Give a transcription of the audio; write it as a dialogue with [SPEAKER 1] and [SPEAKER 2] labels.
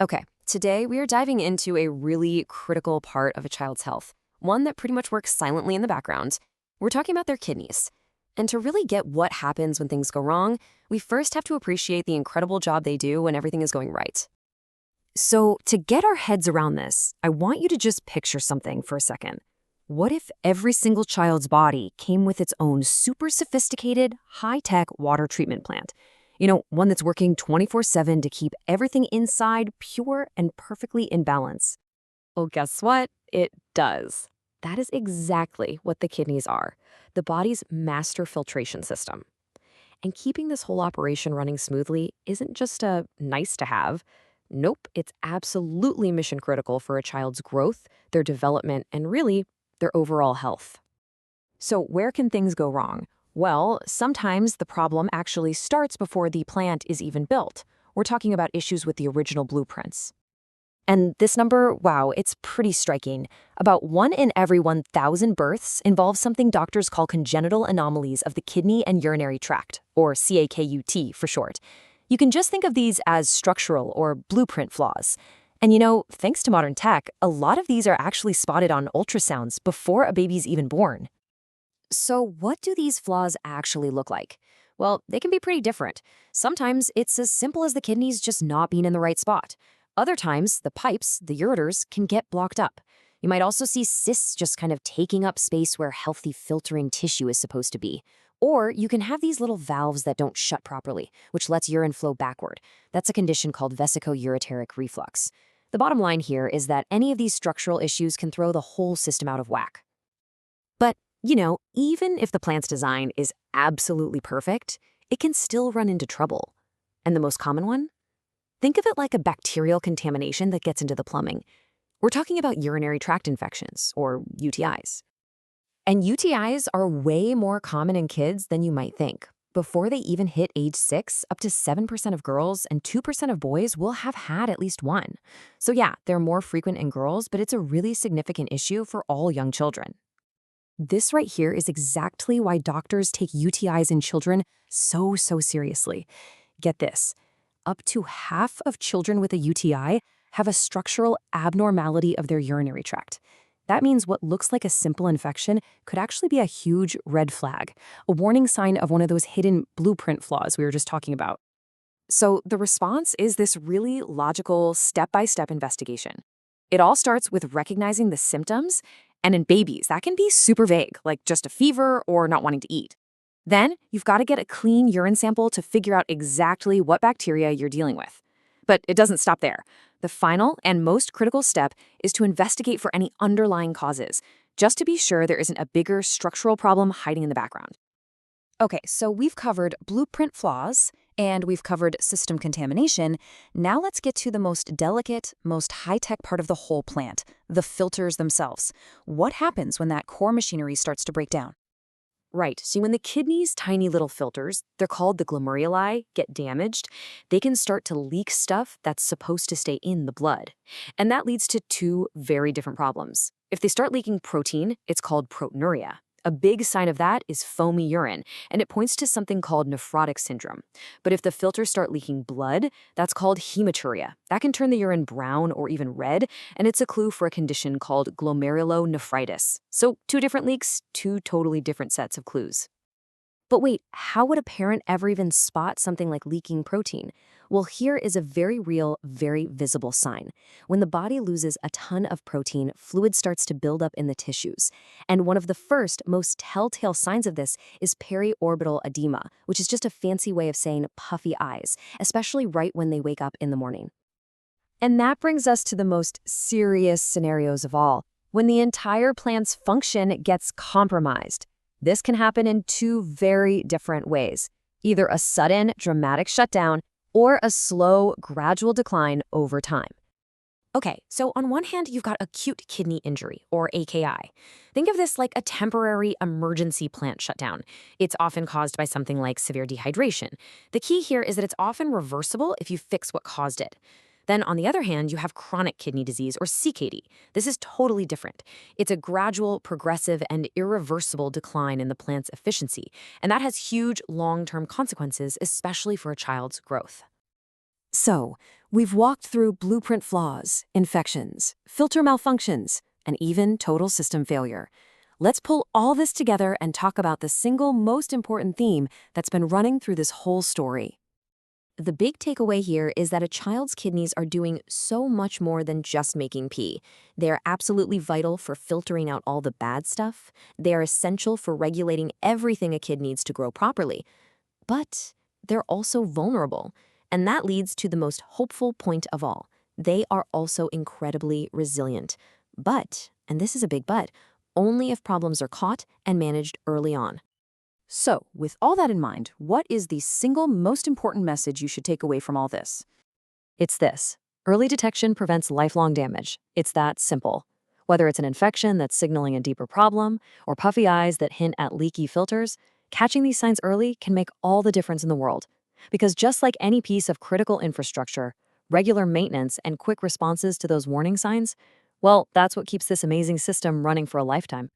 [SPEAKER 1] Okay, today we are diving into a really critical part of a child's health, one that pretty much works silently in the background. We're talking about their kidneys. And to really get what happens when things go wrong, we first have to appreciate the incredible job they do when everything is going right. So, to get our heads around this, I want you to just picture something for a second. What if every single child's body came with its own super sophisticated, high-tech water treatment plant? One that's working 24/7 to keep everything inside pure and perfectly in balance. Well, guess what? It does. That is exactly what the kidneys are, the body's master filtration system. And keeping this whole operation running smoothly isn't just a nice to have. Nope, it's absolutely mission critical for a child's growth, their development, and really, their overall health. So, where can things go wrong? Well, sometimes the problem actually starts before the plant is even built. We're talking about issues with the original blueprints. And this number, wow, it's pretty striking. About 1 in every 1,000 births involves something doctors call congenital anomalies of the kidney and urinary tract, or CAKUT for short. You can just think of these as structural or blueprint flaws. And thanks to modern tech, a lot of these are actually spotted on ultrasounds before a baby's even born. So, what do these flaws actually look like? Well, they can be pretty different. Sometimes it's as simple as the kidneys just not being in the right spot. Other times, the pipes, the ureters, can get blocked up. You might also see cysts just kind of taking up space where healthy filtering tissue is supposed to be. Or you can have these little valves that don't shut properly, which lets urine flow backward. That's a condition called vesicoureteric reflux. The bottom line here is that any of these structural issues can throw the whole system out of whack. But even if the plant's design is absolutely perfect, it can still run into trouble. And the most common one? Think of it like a bacterial contamination that gets into the plumbing. We're talking about urinary tract infections, or UTIs. And UTIs are way more common in kids than you might think. Before they even hit age 6, up to 7% of girls and 2% of boys will have had at least one. So yeah, they're more frequent in girls, but it's a really significant issue for all young children. This right here is exactly why doctors take UTIs in children so seriously. Get this, up to half of children with a UTI have a structural abnormality of their urinary tract. That means what looks like a simple infection could actually be a huge red flag, a warning sign of one of those hidden blueprint flaws we were just talking about. So the response is this really logical step-by-step investigation. It all starts with recognizing the symptoms, and in babies, that can be super vague, like just a fever or not wanting to eat. Then, you've got to get a clean urine sample to figure out exactly what bacteria you're dealing with. But it doesn't stop there. The final and most critical step is to investigate for any underlying causes, just to be sure there isn't a bigger structural problem hiding in the background. Okay, so we've covered blueprint flaws and we've covered system contamination. Now let's get to the most delicate, most high-tech part of the whole plant, the filters themselves. What happens when that core machinery starts to break down? Right. See, when the kidney's tiny little filters, they're called the glomeruli, get damaged, they can start to leak stuff that's supposed to stay in the blood. And that leads to two very different problems. If they start leaking protein, it's called proteinuria. A big sign of that is foamy urine, and it points to something called nephrotic syndrome. But if the filters start leaking blood, that's called hematuria. That can turn the urine brown or even red, and it's a clue for a condition called glomerulonephritis. So, two different leaks, two totally different sets of clues. But wait, how would a parent ever even spot something like leaking protein? Well, here is a very real, very visible sign. When the body loses a ton of protein, fluid starts to build up in the tissues. And one of the first, most telltale signs of this is periorbital edema, which is just a fancy way of saying puffy eyes, especially right when they wake up in the morning. And that brings us to the most serious scenarios of all, when the entire plant's function gets compromised. This can happen in two very different ways, either a sudden, dramatic shutdown or a slow, gradual decline over time. Okay, so on one hand, you've got acute kidney injury, or AKI. Think of this like a temporary emergency plant shutdown. It's often caused by something like severe dehydration. The key here is that it's often reversible if you fix what caused it. Then, on the other hand, you have chronic kidney disease, or CKD. This is totally different. It's a gradual, progressive, and irreversible decline in the plant's efficiency, and that has huge long-term consequences, especially for a child's growth. So, we've walked through blueprint flaws, infections, filter malfunctions, and even total system failure. Let's pull all this together and talk about the single most important theme that's been running through this whole story. The big takeaway here is that a child's kidneys are doing so much more than just making pee. They are absolutely vital for filtering out all the bad stuff. They are essential for regulating everything a kid needs to grow properly. But they're also vulnerable. And that leads to the most hopeful point of all. They are also incredibly resilient. But, and this is a big but, only if problems are caught and managed early on.
[SPEAKER 2] So, with all that in mind, what is the single most important message you should take away from all this?
[SPEAKER 1] It's this. Early detection prevents lifelong damage. It's that simple. Whether it's an infection that's signaling a deeper problem or puffy eyes that hint at leaky filters, catching these signs early can make all the difference in the world. Because just like any piece of critical infrastructure, regular maintenance and quick responses to those warning signs, well, that's what keeps this amazing system running for a lifetime.